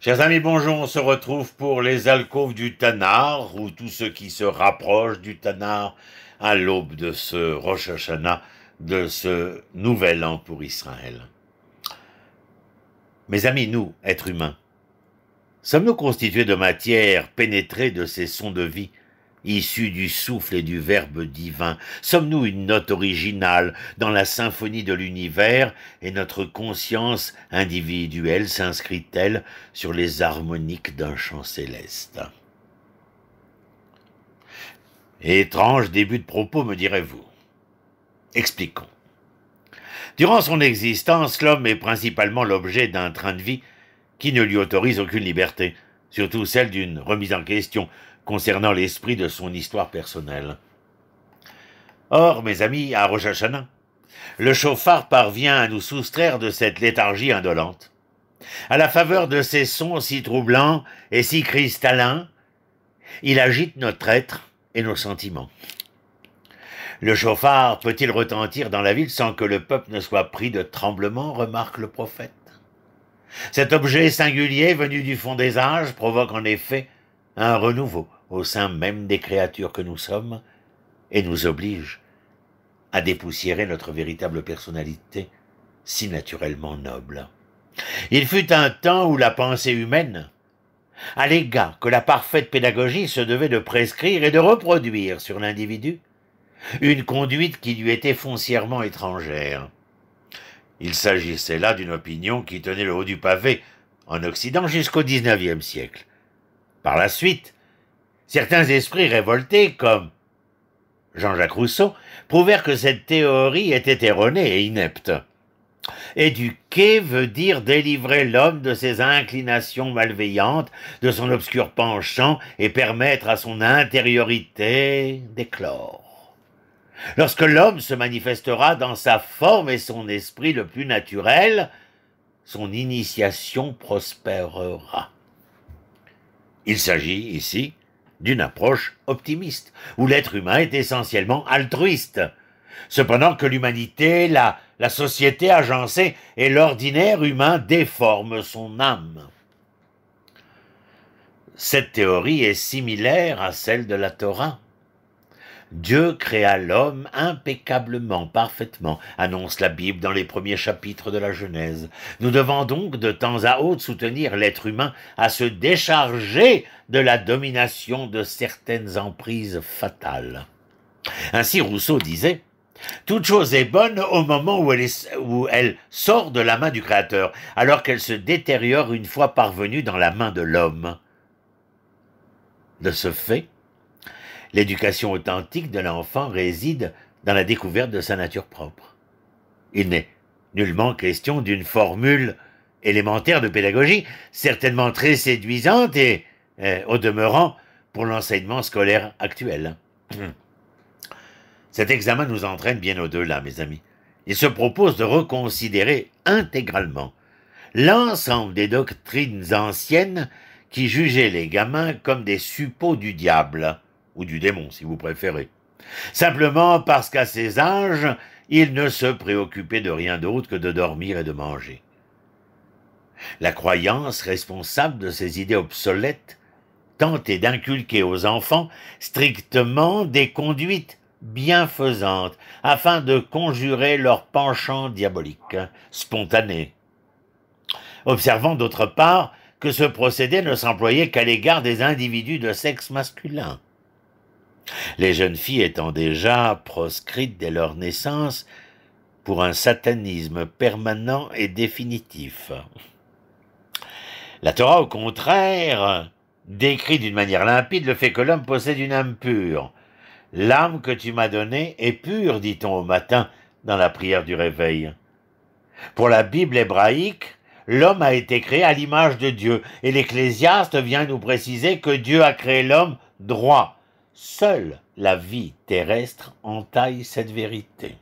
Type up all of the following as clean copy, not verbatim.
Chers amis, bonjour, on se retrouve pour les alcôves du Tanakh, ou tout ce qui se rapproche du Tanakh à l'aube de ce Rosh Hashanah, de ce nouvel an pour Israël. Mes amis, nous, êtres humains, sommes-nous constitués de matière pénétrée de ces sons de vie, issus du souffle et du verbe divin? Sommes-nous une note originale dans la symphonie de l'univers, et notre conscience individuelle s'inscrit-elle sur les harmoniques d'un chant céleste? Étrange début de propos, me direz-vous. Expliquons. Durant son existence, l'homme est principalement l'objet d'un train de vie qui ne lui autorise aucune liberté, surtout celle d'une remise en question concernant l'esprit de son histoire personnelle. Or, mes amis, à Rosh Hashanah, le chauffard parvient à nous soustraire de cette léthargie indolente. À la faveur de ces sons si troublants et si cristallins, il agite notre être et nos sentiments. Le chauffard peut-il retentir dans la ville sans que le peuple ne soit pris de tremblement, remarque le prophète. Cet objet singulier venu du fond des âges provoque en effet un renouveau au sein même des créatures que nous sommes et nous oblige à dépoussiérer notre véritable personnalité si naturellement noble. Il fut un temps où la pensée humaine allégua que la parfaite pédagogie se devait de prescrire et de reproduire sur l'individu une conduite qui lui était foncièrement étrangère. Il s'agissait là d'une opinion qui tenait le haut du pavé en Occident jusqu'au XIXe siècle. Par la suite, certains esprits révoltés, comme Jean-Jacques Rousseau, prouvèrent que cette théorie était erronée et inepte. Éduquer veut dire délivrer l'homme de ses inclinations malveillantes, de son obscur penchant, et permettre à son intériorité d'éclore. Lorsque l'homme se manifestera dans sa forme et son esprit le plus naturel, son initiation prospérera. Il s'agit ici d'une approche optimiste, où l'être humain est essentiellement altruiste. Cependant que l'humanité, la société agencée et l'ordinaire humain déforment son âme. Cette théorie est similaire à celle de la Torah. Dieu créa l'homme impeccablement, parfaitement, annonce la Bible dans les premiers chapitres de la Genèse. Nous devons donc de temps à autre soutenir l'être humain à se décharger de la domination de certaines emprises fatales. Ainsi Rousseau disait « Toute chose est bonne au moment où elle sort de la main du Créateur, alors qu'elle se détériore une fois parvenue dans la main de l'homme. » De ce fait, l'éducation authentique de l'enfant réside dans la découverte de sa nature propre. Il n'est nullement question d'une formule élémentaire de pédagogie, certainement très séduisante et, au demeurant, pour l'enseignement scolaire actuel. Cet examen nous entraîne bien au-delà, mes amis. Il se propose de reconsidérer intégralement l'ensemble des doctrines anciennes qui jugeaient les gamins comme des suppôts du diable, ou du démon, si vous préférez. Simplement parce qu'à ces âges, ils ne se préoccupaient de rien d'autre que de dormir et de manger. La croyance responsable de ces idées obsolètes tentait d'inculquer aux enfants strictement des conduites bienfaisantes, afin de conjurer leur penchant diabolique, spontané. Observant d'autre part que ce procédé ne s'employait qu'à l'égard des individus de sexe masculin. Les jeunes filles étant déjà proscrites dès leur naissance pour un satanisme permanent et définitif. La Torah, au contraire, décrit d'une manière limpide le fait que l'homme possède une âme pure. « L'âme que tu m'as donnée est pure », dit-on au matin dans la prière du réveil. Pour la Bible hébraïque, l'homme a été créé à l'image de Dieu, et l'Ecclésiaste vient nous préciser que Dieu a créé l'homme droit. Seule la vie terrestre entaille cette vérité.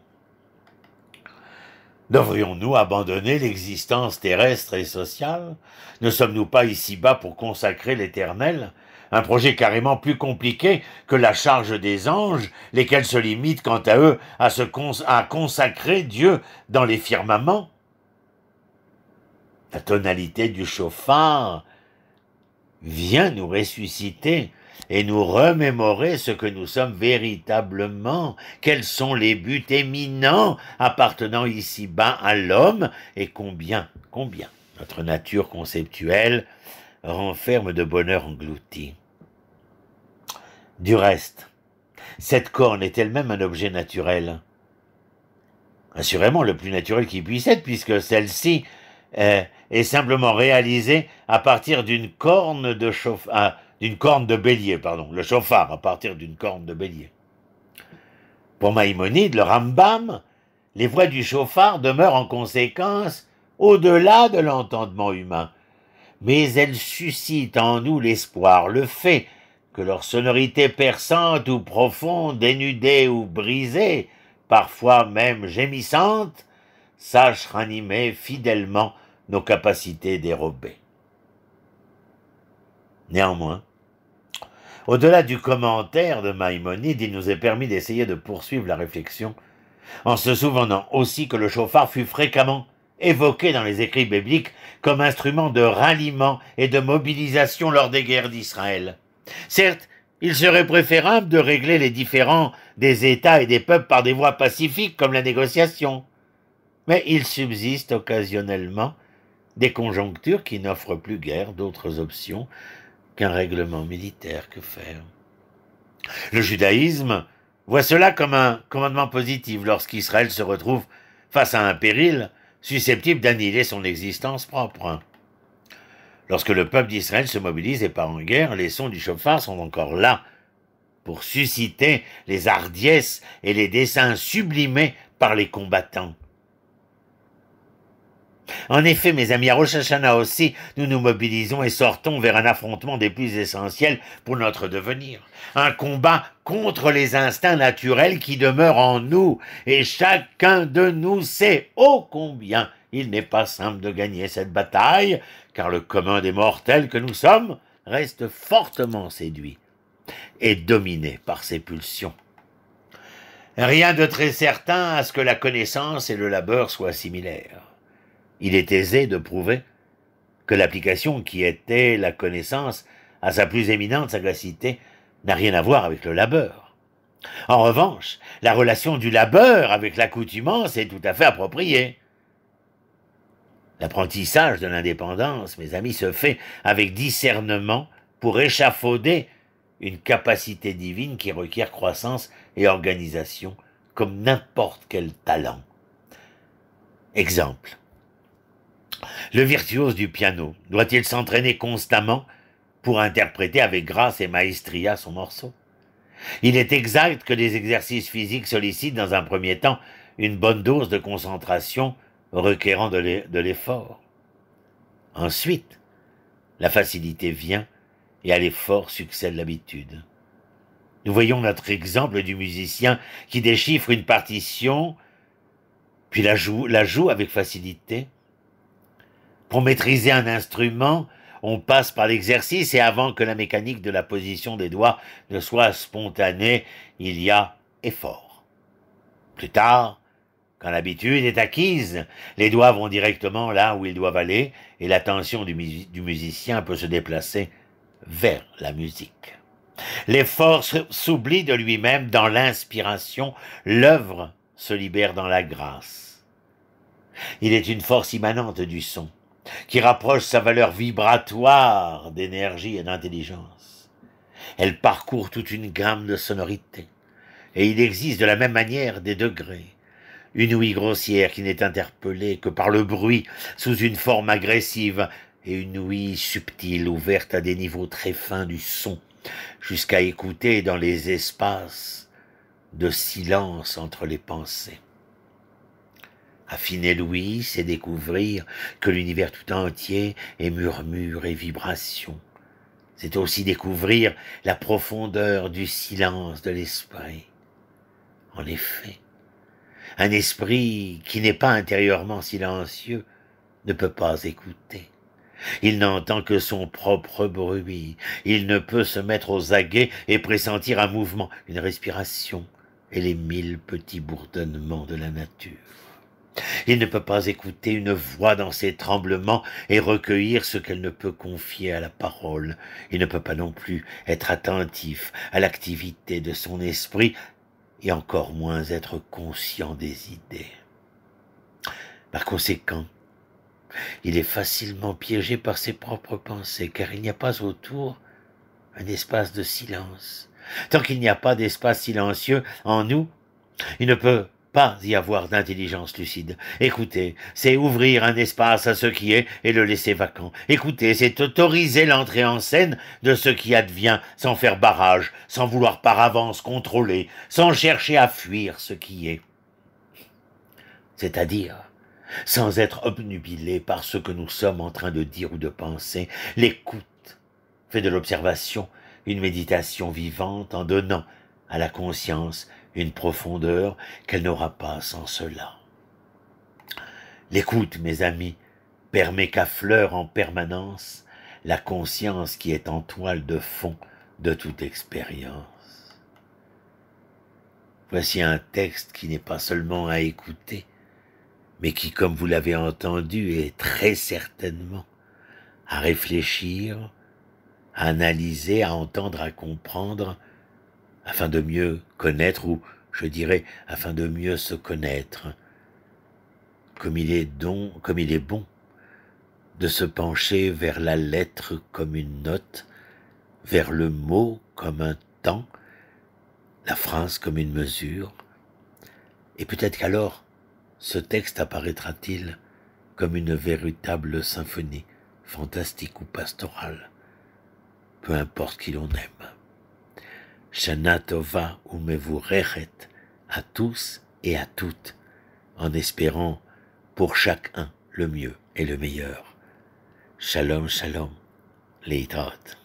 Devrions-nous abandonner l'existence terrestre et sociale? Ne sommes-nous pas ici-bas pour consacrer l'Éternel? Un projet carrément plus compliqué que la charge des anges, lesquels se limitent quant à eux à consacrer Dieu dans les firmaments. La tonalité du chauffard vient nous ressusciter et nous remémorer ce que nous sommes véritablement, quels sont les buts éminents appartenant ici-bas à l'homme, et combien notre nature conceptuelle renferme de bonheur englouti. Du reste, cette corne est elle-même un objet naturel. Assurément le plus naturel qui puisse être, puisque celle-ci est simplement réalisée à partir d'une corne de bélier, le chauffard à partir d'une corne de bélier. Pour Maïmonide, le Rambam, les voix du chauffard demeurent en conséquence au-delà de l'entendement humain, mais elles suscitent en nous l'espoir, le fait que leur sonorité perçante ou profonde, dénudée ou brisée, parfois même gémissante, sache ranimer fidèlement nos capacités dérobées. Néanmoins, au-delà du commentaire de Maïmonide, il nous est permis d'essayer de poursuivre la réflexion en se souvenant aussi que le chauffard fut fréquemment évoqué dans les écrits bibliques comme instrument de ralliement et de mobilisation lors des guerres d'Israël. Certes, il serait préférable de régler les différends des États et des peuples par des voies pacifiques comme la négociation, mais il subsiste occasionnellement des conjonctures qui n'offrent plus guère d'autres options qu'un règlement militaire. Que faire? Le judaïsme voit cela comme un commandement positif lorsqu'Israël se retrouve face à un péril susceptible d'annihiler son existence propre. Lorsque le peuple d'Israël se mobilise et part en guerre, les sons du chauffard sont encore là pour susciter les hardiesses et les desseins sublimés par les combattants. En effet, mes amis, à Rosh Hashanah aussi, nous nous mobilisons et sortons vers un affrontement des plus essentiels pour notre devenir. Un combat contre les instincts naturels qui demeurent en nous, et chacun de nous sait ô combien il n'est pas simple de gagner cette bataille, car le commun des mortels que nous sommes reste fortement séduit et dominé par ses pulsions. Rien de très certain à ce que la connaissance et le labeur soient similaires. Il est aisé de prouver que l'application qui était la connaissance à sa plus éminente sagacité n'a rien à voir avec le labeur. En revanche, la relation du labeur avec l'accoutumance est tout à fait appropriée. L'apprentissage de l'indépendance, mes amis, se fait avec discernement pour échafauder une capacité divine qui requiert croissance et organisation comme n'importe quel talent. Exemple. Le virtuose du piano doit-il s'entraîner constamment pour interpréter avec grâce et maestria son morceau? Il est exact que les exercices physiques sollicitent dans un premier temps une bonne dose de concentration requérant de l'effort. Ensuite, la facilité vient et à l'effort succède l'habitude. Nous voyons notre exemple du musicien qui déchiffre une partition, puis la joue avec facilité. Pour maîtriser un instrument, on passe par l'exercice et avant que la mécanique de la position des doigts ne soit spontanée, il y a effort. Plus tard, quand l'habitude est acquise, les doigts vont directement là où ils doivent aller et l'attention du musicien peut se déplacer vers la musique. L'effort s'oublie de lui-même dans l'inspiration, l'œuvre se libère dans la grâce. Il est une force immanente du son, qui rapproche sa valeur vibratoire d'énergie et d'intelligence. Elle parcourt toute une gamme de sonorités, et il existe de la même manière des degrés. Une ouïe grossière qui n'est interpellée que par le bruit sous une forme agressive, et une ouïe subtile ouverte à des niveaux très fins du son, jusqu'à écouter dans les espaces de silence entre les pensées. Affiner l'ouïe, c'est découvrir que l'univers tout entier est murmure et vibration. C'est aussi découvrir la profondeur du silence de l'esprit. En effet, un esprit qui n'est pas intérieurement silencieux ne peut pas écouter. Il n'entend que son propre bruit. Il ne peut se mettre aux aguets et pressentir un mouvement, une respiration et les 1000 petits bourdonnements de la nature. Il ne peut pas écouter une voix dans ses tremblements et recueillir ce qu'elle ne peut confier à la parole. Il ne peut pas non plus être attentif à l'activité de son esprit et encore moins être conscient des idées. Par conséquent, il est facilement piégé par ses propres pensées, car il n'y a pas autour un espace de silence. Tant qu'il n'y a pas d'espace silencieux en nous, il ne peut pas y avoir d'intelligence lucide. Écouter, c'est ouvrir un espace à ce qui est et le laisser vacant. Écouter, c'est autoriser l'entrée en scène de ce qui advient sans faire barrage, sans vouloir par avance contrôler, sans chercher à fuir ce qui est. C'est-à-dire sans être obnubilé par ce que nous sommes en train de dire ou de penser. L'écoute fait de l'observation une méditation vivante en donnant à la conscience une profondeur qu'elle n'aura pas sans cela. L'écoute, mes amis, permet qu'affleure en permanence la conscience qui est en toile de fond de toute expérience. Voici un texte qui n'est pas seulement à écouter, mais qui, comme vous l'avez entendu, est très certainement à réfléchir, à analyser, à entendre, à comprendre, afin de mieux connaître, ou je dirais, afin de mieux se connaître, comme il est bon de se pencher vers la lettre comme une note, vers le mot comme un temps, la phrase comme une mesure, et peut-être qu'alors, ce texte apparaîtra-t-il comme une véritable symphonie, fantastique ou pastorale, peu importe qui l'on aime. Shana Tova umevurechet à tous et à toutes, en espérant pour chacun le mieux et le meilleur. Shalom, shalom, Leitraot.